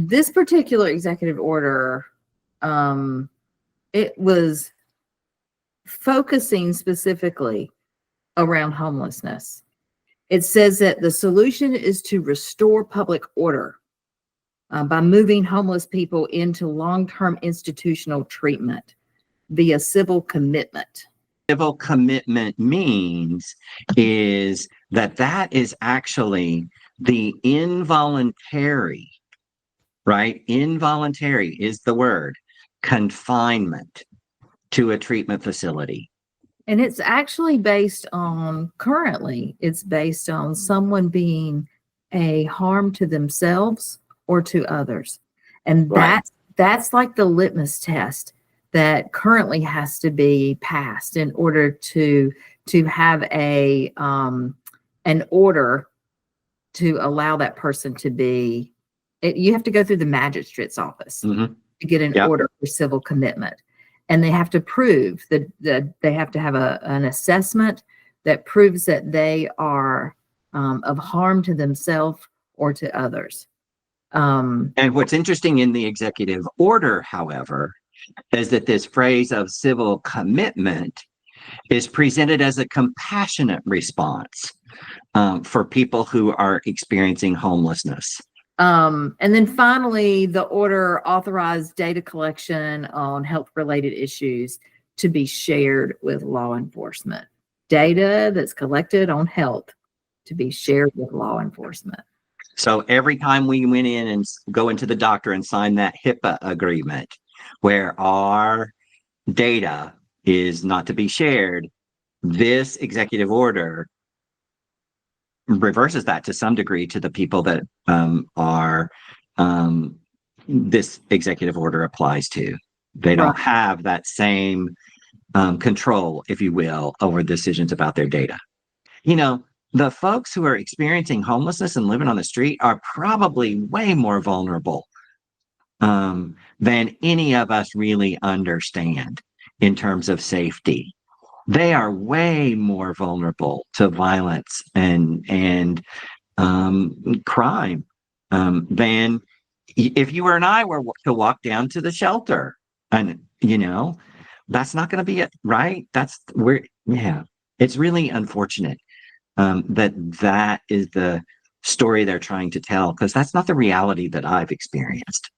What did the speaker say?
this particular executive order, it was focusing specifically around homelessness. It says that the solution is to restore public order by moving homeless people into long-term institutional treatment via civil commitment. Civil commitment means is that is actually the involuntary, right? Involuntary is the word, confinement to a treatment facility. And it's actually currently it's based on someone being a harm to themselves or to others. And Right. that's like the litmus test that currently has to be passed in order to have an order to allow that person to be, you have to go through the magistrate's office Mm-hmm. to get an order for civil commitment. And they have to prove that they have to have an assessment that proves that they are of harm to themselves or to others. And what's interesting in the executive order, however, is that this phrase of civil commitment is presented as a compassionate response for people who are experiencing homelessness. And then finally, the order authorized data collection on health-related issues to be shared with law enforcement. Data that's collected on health to be shared with law enforcement. So every time we went in and go into the doctor and sign that HIPAA agreement, where our data is not to be shared, this executive order reverses that to some degree to the people that this executive order applies to. They don't have that same control, if you will, over decisions about their data. You know, the folks who are experiencing homelessness and living on the street are probably way more vulnerable than any of us really understand in terms of safety. They are way more vulnerable to violence and crime than if you and I were to walk down to the shelter. And, that's not going to be it, right? It's really unfortunate that is the story they're trying to tell, because that's not the reality that I've experienced.